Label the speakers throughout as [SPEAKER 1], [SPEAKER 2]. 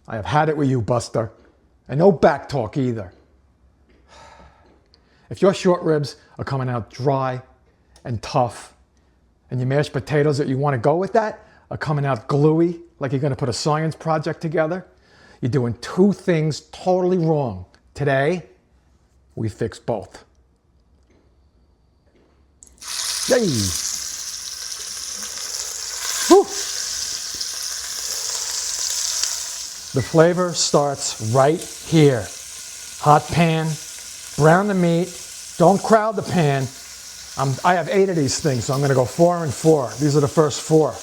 [SPEAKER 1] I have had it with you, Buster. And no back talk either. If your short ribs are coming out dry and tough, and your mashed potatoes that you want to go with that are coming out gluey, like you're going to put a science project together, you're doing two things totally wrong. Today, we fix both. Yay! Whew. The flavor starts right here. Hot pan, brown the meat, don't crowd the pan. I have 8 of these things, so I'm gonna go 4 and 4. These are the first 4.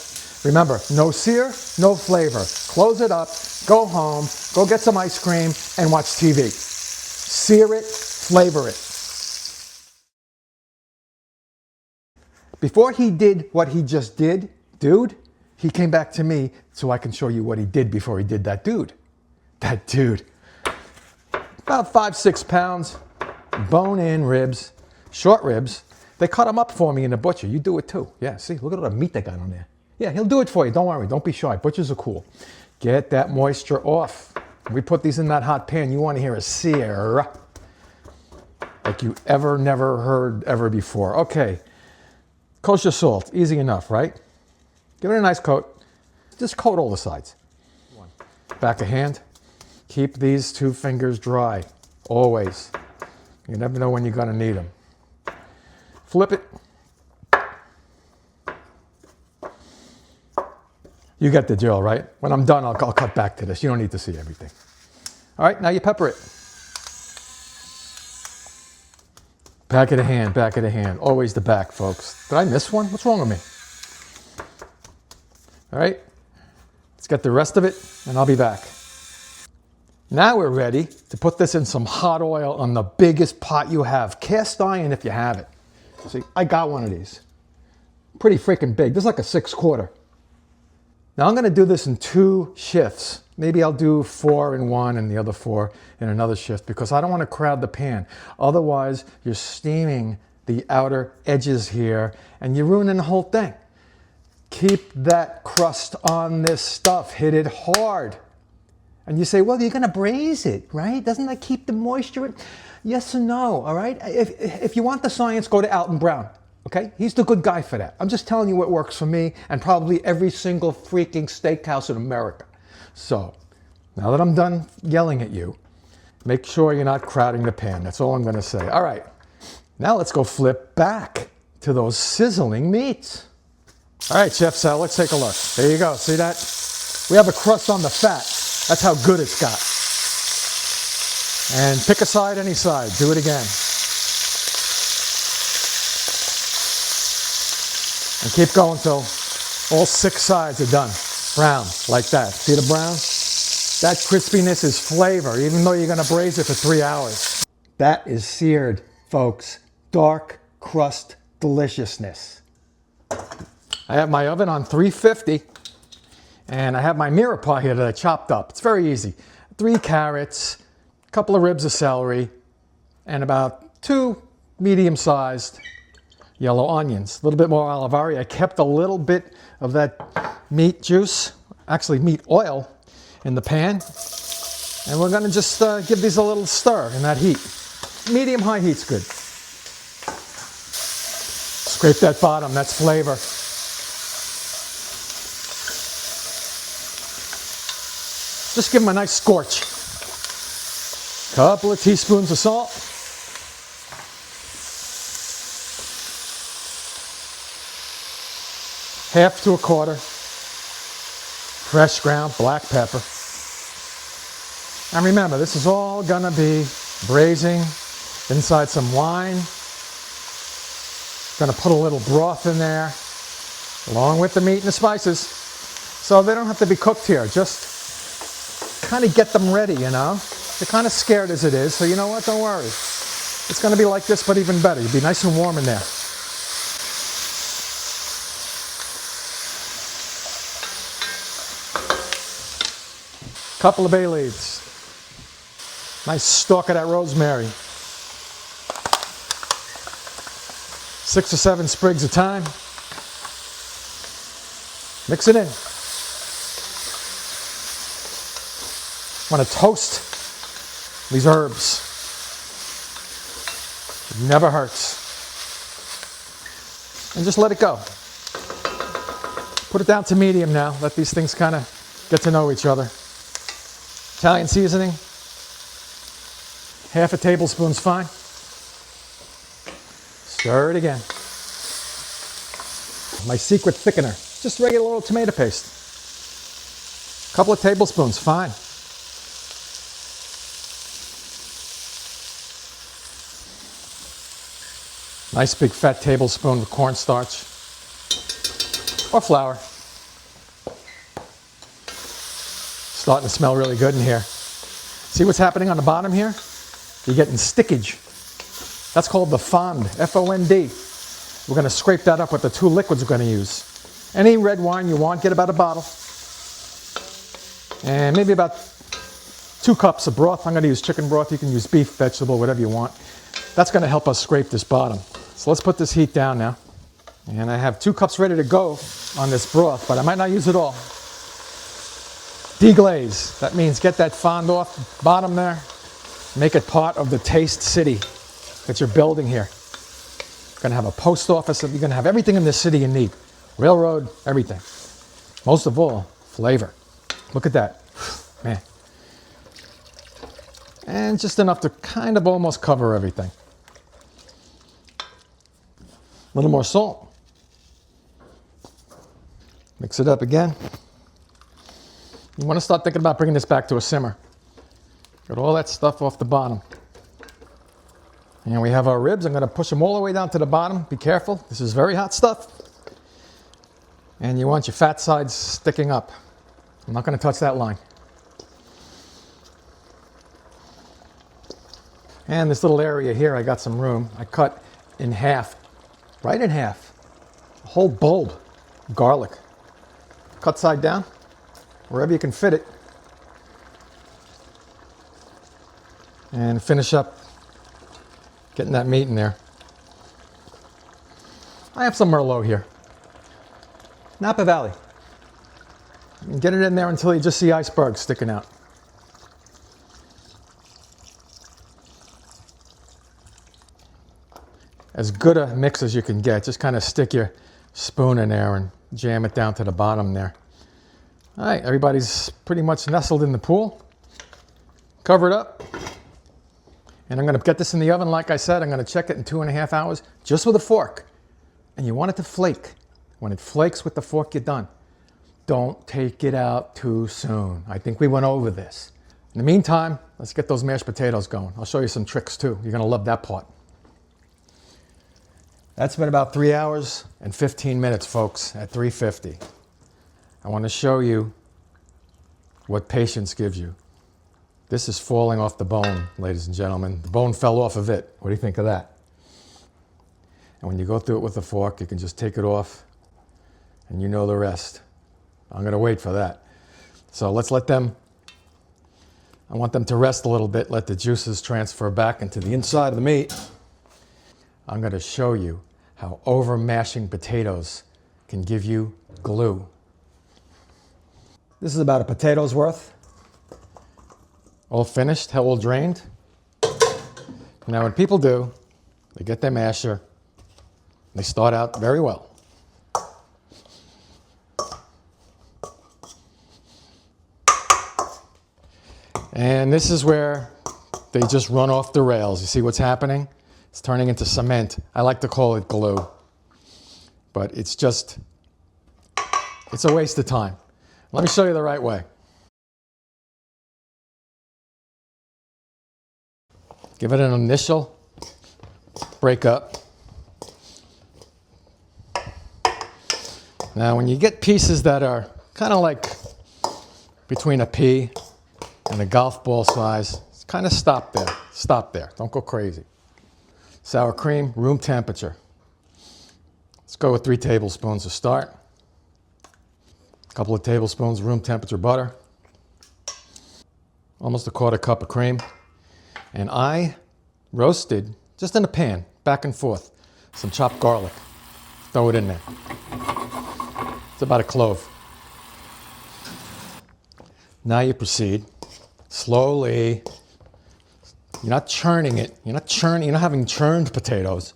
[SPEAKER 1] Remember, no sear, no flavor. Close it up, go home, go get some ice cream, and watch TV. Sear it, flavor it. Before he did what he just did, dude, he came back to me so I can show you what he did before he did that dude. That dude. About 5-6 pounds, bone-in ribs, short ribs. They cut them up for me in the butcher. You do it too. Yeah, see, look at all the meat they got on there. Yeah, he'll do it for you. Don't worry. Don't be shy. Butchers are cool. Get that moisture off. We put these in that hot pan. You want to hear a sear like you never heard ever before. Okay. Kosher salt. Easy enough, right? Give it a nice coat. Just coat all the sides. Back of hand. Keep these 2 fingers dry. Always. You never know when you're going to need them. Flip it. You get the drill, right? When I'm done, I'll cut back to this. You don't need to see everything. All right, now you pepper it. Back of the hand, back of the hand. Always the back, folks. Did I miss one? What's wrong with me? All right, let's get the rest of it, and I'll be back. Now we're ready to put this in some hot oil on the biggest pot you have. Cast iron if you have it. See, I got one of these. Pretty freaking big. This is like a 6-quarter. Now I'm going to do this in 2 shifts. Maybe I'll do 4 in one and the other 4 in another shift because I don't want to crowd the pan. Otherwise, you're steaming the outer edges here and you're ruining the whole thing. Keep that crust on this stuff. Hit it hard. And you say, well, you're going to braise it, right? Doesn't that keep the moisture in? Yes and no, all right? If you want the science, go to Alton Brown, okay? He's the good guy for that. I'm just telling you what works for me and probably every single freaking steakhouse in America. So, now that I'm done yelling at you, make sure you're not crowding the pan. That's all I'm going to say. All right, now let's go flip back to those sizzling meats. All right, Chef Sal, let's take a look. There you go, see that? We have a crust on the fat. That's how good it's got. And pick a side, any side. Do it again. And keep going till all 6 sides are done. Brown, like that. See the brown? That crispiness is flavor, even though you're going to braise it for 3 hours. That is seared, folks. Dark crust deliciousness. I have my oven on 350. And I have my mirror pot here that I chopped up. It's very easy. 3 carrots, a couple of ribs of celery, and about 2 medium-sized yellow onions. A little bit more olivari. I kept a little bit of that meat juice, actually meat oil, in the pan. And we're gonna just give these a little stir in that heat. Medium-high heat's good. Scrape that bottom, that's flavor. Just give them a nice scorch. Couple of teaspoons of salt. Half to a quarter. Fresh ground black pepper. And remember, this is all gonna be braising inside some wine. Gonna put a little broth in there, along with the meat and the spices. So they don't have to be cooked here, just kind of get them ready, you know. They're kind of scared as it is, so you know what, don't worry. It's gonna be like this, but even better. You'll be nice and warm in there. Couple of bay leaves. Nice stalk of that rosemary. 6 or 7 sprigs of thyme. Mix it in. Want to toast these herbs. It never hurts. And just let it go. Put it down to medium now. Let these things kind of get to know each other. Italian seasoning. Half a tablespoon's fine. Stir it again. My secret thickener. Just regular old tomato paste. A couple of tablespoons, fine. Nice big fat tablespoon of cornstarch or flour. Starting to smell really good in here. See what's happening on the bottom here? You're getting stickage. That's called the fond, F-O-N-D. We're going to scrape that up with the 2 liquids we're going to use. Any red wine you want, get about a bottle. And maybe about 2 cups of broth. I'm going to use chicken broth. You can use beef, vegetable, whatever you want. That's going to help us scrape this bottom. So let's put this heat down now. And I have 2 cups ready to go on this broth, but I might not use it all. Deglaze. That means get that fond off the bottom there. Make it part of the taste city that you're building here. You're going to have a post office. You're going to have everything in this city you need. Railroad, everything. Most of all, flavor. Look at that. Man. And just enough to kind of almost cover everything. A little more salt. Mix it up again. You want to start thinking about bringing this back to a simmer. Get all that stuff off the bottom. And we have our ribs. I'm going to push them all the way down to the bottom. Be careful. This is very hot stuff. And you want your fat sides sticking up. I'm not going to touch that line. And this little area here, I got some room. I cut in half, right in half, a whole bulb of garlic. Cut side down, wherever you can fit it. And finish up getting that meat in there. I have some Merlot here. Napa Valley. And get it in there until you just see icebergs sticking out. As good a mix as you can get. Just kind of stick your spoon in there and jam it down to the bottom there. All right, everybody's pretty much nestled in the pool. Cover it up. And I'm going to get this in the oven, like I said. I'm going to check it in 2.5 hours, just with a fork. And you want it to flake. When it flakes with the fork, you're done. Don't take it out too soon. I think we went over this. In the meantime, let's get those mashed potatoes going. I'll show you some tricks too. You're going to love that part. That's been about 3 hours and 15 minutes, folks, at 350. I want to show you what patience gives you. This is falling off the bone, ladies and gentlemen. The bone fell off of it. What do you think of that? And when you go through it with a fork, you can just take it off, and you know the rest. I'm going to wait for that. So let's let them, I want them to rest a little bit, let the juices transfer back into the inside of the meat. I'm going to show you how over mashing potatoes can give you glue. This is about a potato's worth. All finished, all drained. Now what people do, they get their masher, they start out very well. And this is where they just run off the rails. You see what's happening? It's turning into cement. I like to call it glue. But it's just, it's a waste of time. Let me show you the right way. Give it an initial break up. Now when you get pieces that are kind of like between a pea and a golf ball size, kind of stop there. Stop there. Don't go crazy. Sour cream, room temperature. Let's go with 3 tablespoons to start. A couple of tablespoons room temperature butter. Almost a 1/4 cup of cream. And I roasted, just in a pan, back and forth, some chopped garlic. Throw it in there. It's about a clove. Now you proceed Slowly. You're not churning it. You're not having churned potatoes.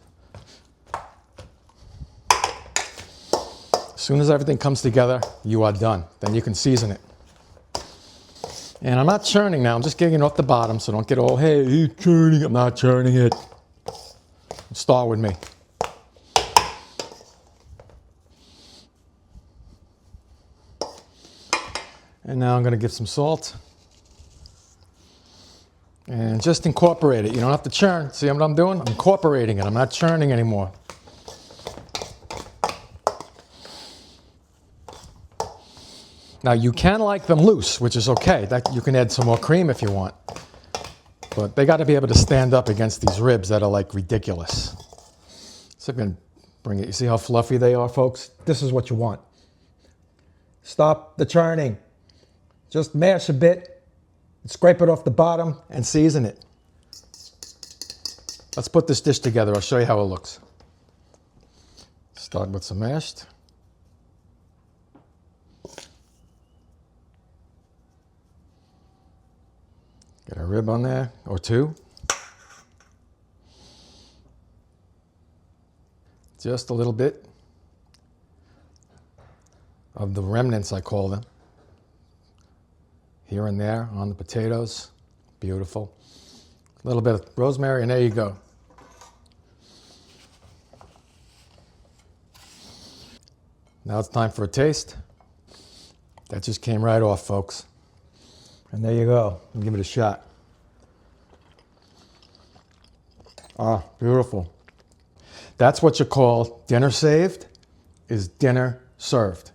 [SPEAKER 1] As soon as everything comes together, you are done. Then you can season it. And I'm not churning now. I'm just getting it off the bottom, so don't get all, hey, you're churning. I'm not churning it. Start with me. And now I'm going to give some salt. And just incorporate it. You don't have to churn. See what I'm doing? I'm incorporating it. I'm not churning anymore. Now you can like them loose, which is okay. You can add some more cream if you want. But they got to be able to stand up against these ribs that are like ridiculous. So I'm going to bring it. You see how fluffy they are, folks? This is what you want. Stop the churning. Just mash a bit, scrape it off the bottom, and season it. Let's put this dish together. I'll show you how it looks. Start with some mashed. Get a rib on there, or two. Just a little bit of the remnants, I call them. Here and there on the potatoes. Beautiful. A little bit of rosemary, and there you go. Now it's time for a taste. That just came right off, folks. And there you go. Give it a shot. Ah, beautiful. That's what you call dinner saved is dinner served.